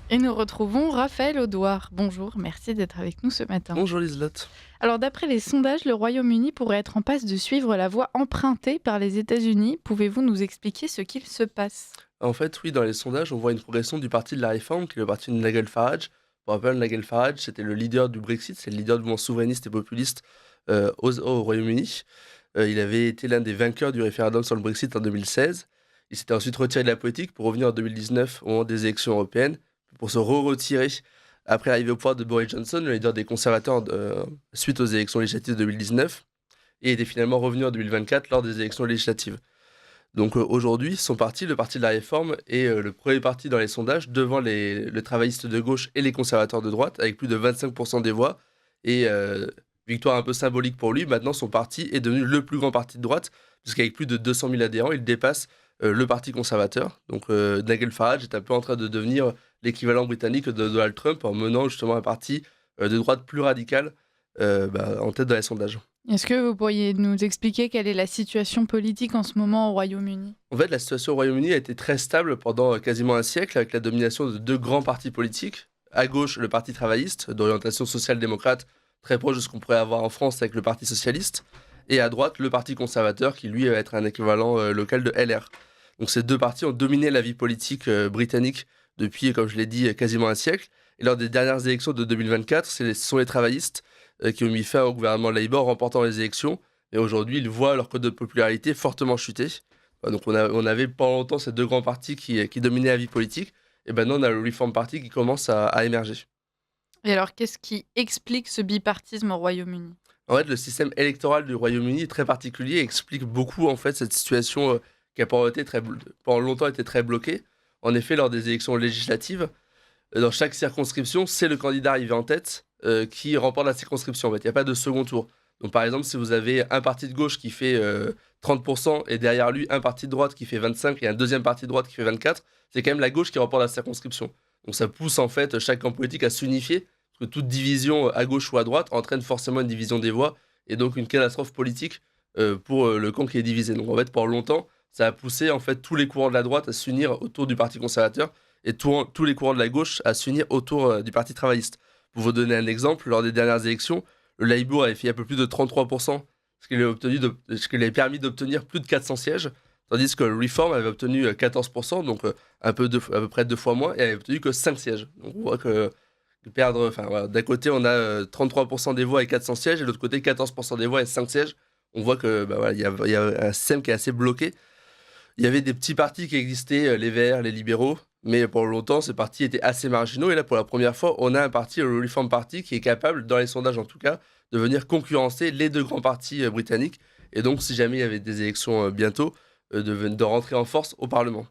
Et nous retrouvons Raphaël Audouard. Bonjour, merci d'être avec nous ce matin. Bonjour Liselotte. Alors d'après les sondages, le Royaume-Uni pourrait être en passe de suivre la voie empruntée par les États-Unis. Pouvez-vous nous expliquer ce qu'il se passe? En fait, oui, dans les sondages, on voit une progression du parti de la réforme, qui est le parti de Nigel Farage. Pour rappel, Nigel Farage, c'était le leader du Brexit, c'est le leader du mouvement souverainiste et populiste au Royaume-Uni. Il avait été l'un des vainqueurs du référendum sur le Brexit en 2016. Il s'était ensuite retiré de la politique pour revenir en 2019 au moment des élections européennes, pour se re-retirer après l'arrivée au pouvoir de Boris Johnson, le leader des conservateurs, suite aux élections législatives de 2019, et était finalement revenu en 2024 lors des élections législatives. Donc aujourd'hui, son parti, le Parti de la Réforme, est le premier parti dans les sondages devant le travailliste de gauche et les conservateurs de droite, avec plus de 25% des voix. Et victoire un peu symbolique pour lui, maintenant son parti est devenu le plus grand parti de droite, puisqu'avec plus de 200 000 adhérents, il dépasse le Parti conservateur. Donc Nigel Farage est un peu en train de devenir l'équivalent britannique de Donald Trump en menant justement un parti de droite plus radical en tête dans les sondages. Est-ce que vous pourriez nous expliquer quelle est la situation politique en ce moment au Royaume-Uni? En fait, la situation au Royaume-Uni a été très stable pendant quasiment un siècle, avec la domination de deux grands partis politiques. À gauche, le Parti travailliste, d'orientation social-démocrate, très proche de ce qu'on pourrait avoir en France avec le Parti socialiste. Et à droite, le Parti conservateur, qui lui va être un équivalent local de LR. Donc ces deux partis ont dominé la vie politique britannique depuis, comme je l'ai dit, quasiment un siècle. Et lors des dernières élections de 2024, ce sont les travaillistes qui ont mis fin au gouvernement Labour en remportant les élections. Et aujourd'hui, ils voient leur cote de popularité fortement chuter. Donc on avait pendant longtemps ces deux grands partis qui dominaient la vie politique. Et maintenant, on a le Reform Party qui commence à émerger. Et alors, qu'est-ce qui explique ce bipartisme au Royaume-Uni? En fait, le système électoral du Royaume-Uni est très particulier et explique beaucoup en fait cette situation qui a pendant longtemps été très bloquée. En effet, lors des élections législatives, dans chaque circonscription, c'est le candidat arrivé en tête qui remporte la circonscription. En fait, il n'y a pas de second tour. Donc, par exemple, si vous avez un parti de gauche qui fait 30% et derrière lui un parti de droite qui fait 25 et un deuxième parti de droite qui fait 24, c'est quand même la gauche qui remporte la circonscription. Donc, ça pousse en fait chaque camp politique à s'unifier, parce que toute division à gauche ou à droite entraîne forcément une division des voix et donc une catastrophe politique pour le camp qui est divisé. Donc, en fait, pendant longtemps, ça a poussé en fait tous les courants de la droite à s'unir autour du Parti conservateur et tous les courants de la gauche à s'unir autour du Parti travailliste. Pour vous donner un exemple, lors des dernières élections, le Labour avait fait un peu plus de 33%, ce qui lui avait permis d'obtenir plus de 400 sièges, tandis que le Reform avait obtenu 14%, donc à peu près deux fois moins, et avait obtenu que 5 sièges. Donc on voit que perdre, enfin voilà, d'un côté on a 33% des voix et 400 sièges, et de l'autre côté 14% des voix et 5 sièges. On voit que voilà, il y a un système qui est assez bloqué. Il y avait des petits partis qui existaient, les Verts, les libéraux, mais pour longtemps, ces partis étaient assez marginaux. Et là, pour la première fois, on a un parti, le Reform Party, qui est capable, dans les sondages en tout cas, de venir concurrencer les deux grands partis britanniques. Et donc, si jamais il y avait des élections bientôt, de rentrer en force au Parlement.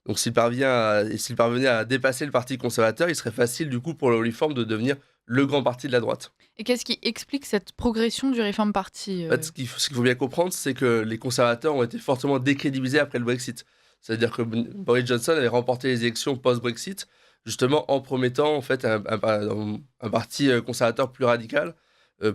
Donc, s'il parvenait à dépasser le Parti conservateur, il serait facile, du coup, pour le Reform de devenir le grand parti de la droite. Et qu'est-ce qui explique cette progression du Reform Party? En fait, ce qu'il faut bien comprendre, c'est que les conservateurs ont été fortement décrédibilisés après le Brexit. C'est-à-dire que Boris Johnson avait remporté les élections post-Brexit, justement en promettant en fait un parti conservateur plus radical,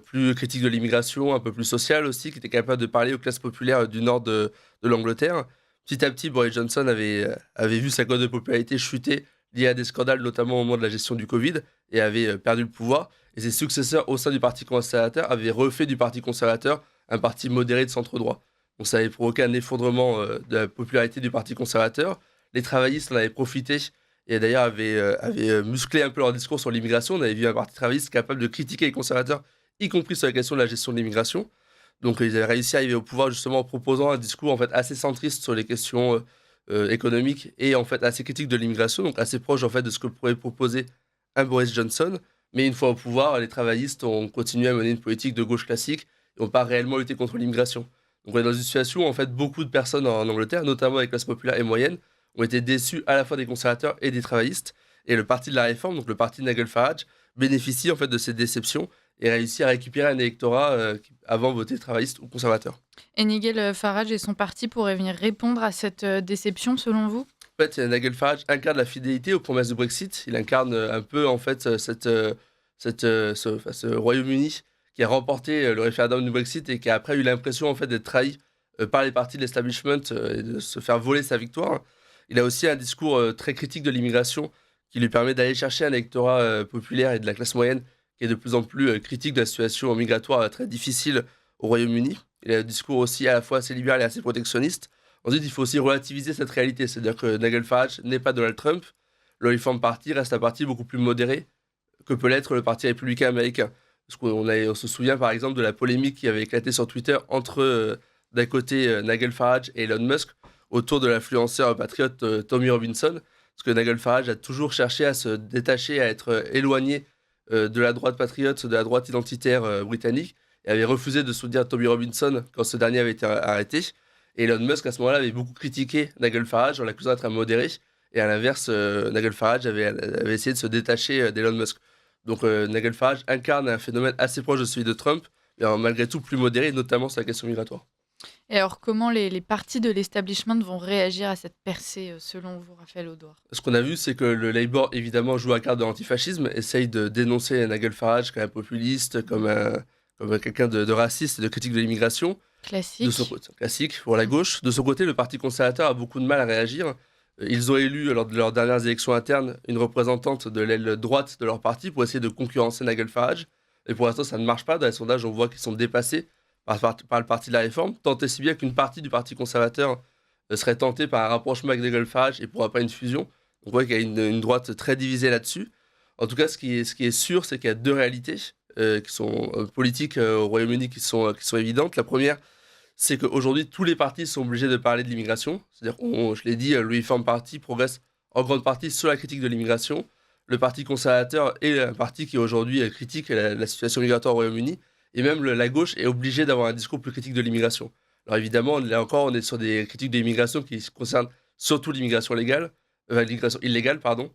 plus critique de l'immigration, un peu plus social aussi, qui était capable de parler aux classes populaires du nord de l'Angleterre. Petit à petit, Boris Johnson avait vu sa cote de popularité chuter liée à des scandales, notamment au moment de la gestion du Covid, et avait perdu le pouvoir. Et ses successeurs au sein du Parti conservateur avaient refait du Parti conservateur un parti modéré de centre-droit. Donc ça avait provoqué un effondrement de la popularité du Parti conservateur. Les travaillistes en avaient profité et d'ailleurs avaient musclé un peu leur discours sur l'immigration. On avait vu un parti travailliste capable de critiquer les conservateurs, y compris sur la question de la gestion de l'immigration. Donc ils avaient réussi à arriver au pouvoir justement en proposant un discours en fait assez centriste sur les questions économiques et en fait assez critique de l'immigration, donc assez proche en fait de ce que pourrait proposer un Boris Johnson. Mais une fois au pouvoir, les travaillistes ont continué à mener une politique de gauche classique et n'ont pas réellement lutté contre l'immigration. Donc on est dans une situation où en fait beaucoup de personnes en Angleterre, notamment les classes populaires et moyennes, ont été déçues à la fois des conservateurs et des travaillistes. Et le parti de la réforme, donc le parti de Nigel Farage, bénéficie en fait de ces déceptions et réussit à récupérer un électorat qui avant votait travailliste ou conservateur. Et Nigel Farage et son parti pourraient venir répondre à cette déception, selon vous? En fait, Nigel Farage incarne la fidélité aux promesses du Brexit. Il incarne un peu en fait ce Royaume-Uni qui a remporté le référendum du Brexit et qui a après eu l'impression en fait d'être trahi par les partis de l'establishment et de se faire voler sa victoire. Il a aussi un discours très critique de l'immigration qui lui permet d'aller chercher un électorat populaire et de la classe moyenne qui est de plus en plus critique de la situation migratoire très difficile au Royaume-Uni. Il a un discours aussi à la fois assez libéral et assez protectionniste. Ensuite, il faut aussi relativiser cette réalité, c'est-à-dire que Nigel Farage n'est pas Donald Trump. Le Reform Party reste un parti beaucoup plus modéré que peut l'être le Parti républicain américain. Parce on se souvient par exemple de la polémique qui avait éclaté sur Twitter entre d'un côté Nigel Farage et Elon Musk autour de l'influenceur patriote Tommy Robinson. Parce que Nigel Farage a toujours cherché à se détacher, à être éloigné de la droite patriote, de la droite identitaire britannique, et avait refusé de soutenir Tommy Robinson quand ce dernier avait été arrêté. Et Elon Musk, à ce moment-là, avait beaucoup critiqué Nigel Farage en l'accusant d'être un modéré. Et à l'inverse, Nigel Farage avait essayé de se détacher d'Elon Musk. Donc Nigel Farage incarne un phénomène assez proche de celui de Trump, mais malgré tout plus modéré, notamment sur la question migratoire. Et alors, comment les partis de l'establishment vont réagir à cette percée, selon vous, Raphaël Audouard? Ce qu'on a vu, c'est que le Labour, évidemment, joue à la carte de l'antifascisme, essaye de dénoncer Nigel Farage comme un populiste, comme quelqu'un de raciste et de critique de l'immigration. De son Classique. côté, classique pour la gauche. De son côté, le Parti conservateur a beaucoup de mal à réagir. Ils ont élu, lors de leurs dernières élections internes, une représentante de l'aile droite de leur parti pour essayer de concurrencer Nigel Farage. Et pour l'instant, ça ne marche pas. Dans les sondages, on voit qu'ils sont dépassés par le Parti de la Réforme, tant et si bien qu'une partie du Parti conservateur serait tentée par un rapprochement avec Nigel Farage et pourra pas une fusion. On voit qu'il y a une droite très divisée là-dessus. En tout cas, ce qui est sûr, c'est qu'il y a deux réalités qui sont politiques au Royaume-Uni qui sont évidentes. La première, c'est qu'aujourd'hui, tous les partis sont obligés de parler de l'immigration. C'est-à-dire, je l'ai dit, le Reform Party progresse en grande partie sur la critique de l'immigration. Le Parti conservateur est un parti qui aujourd'hui critique la situation migratoire au Royaume-Uni. Et même la gauche est obligée d'avoir un discours plus critique de l'immigration. Alors évidemment, là encore, on est sur des critiques de l'immigration qui concernent surtout l'immigration l'immigration illégale, pardon.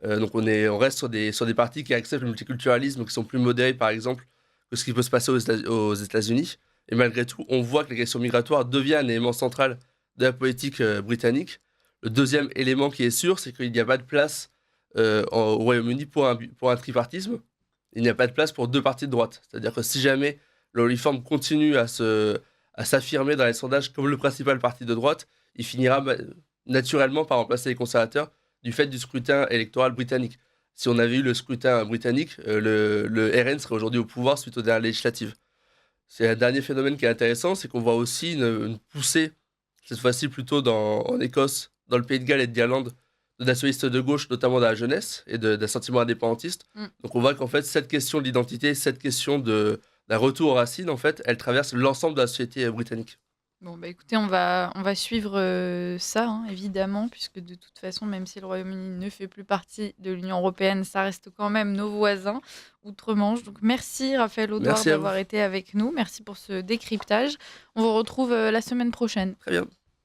Donc on reste sur des partis qui acceptent le multiculturalisme, qui sont plus modérés, par exemple, que ce qui peut se passer aux États-Unis. Et malgré tout, on voit que la question migratoire devient un élément central de la politique britannique. Le deuxième élément qui est sûr, c'est qu'il n'y a pas de place au Royaume-Uni pour un tripartisme. Il n'y a pas de place pour deux partis de droite. C'est-à-dire que si jamais le Reform continue à s'affirmer dans les sondages comme le principal parti de droite, il finira naturellement par remplacer les conservateurs du fait du scrutin électoral britannique. Si on avait eu le scrutin britannique, le RN serait aujourd'hui au pouvoir suite aux dernières législatives. C'est un dernier phénomène qui est intéressant, c'est qu'on voit aussi une poussée, cette fois-ci plutôt en Écosse, dans le Pays de Galles et d'Irlande, de nationalistes de gauche, notamment dans la jeunesse, et d'un sentiment indépendantiste. Donc on voit qu'en fait, cette question de l'identité, cette question d'un retour aux racines, en fait, elle traverse l'ensemble de la société britannique. Bon, bah écoutez, on va suivre ça, hein, évidemment, puisque de toute façon, même si le Royaume-Uni ne fait plus partie de l'Union européenne, ça reste quand même nos voisins outre-Manche. Donc merci Raphaël Audouard Merci à vous. d'avoir été avec nous. Merci pour ce décryptage. On vous retrouve la semaine prochaine. Très bien.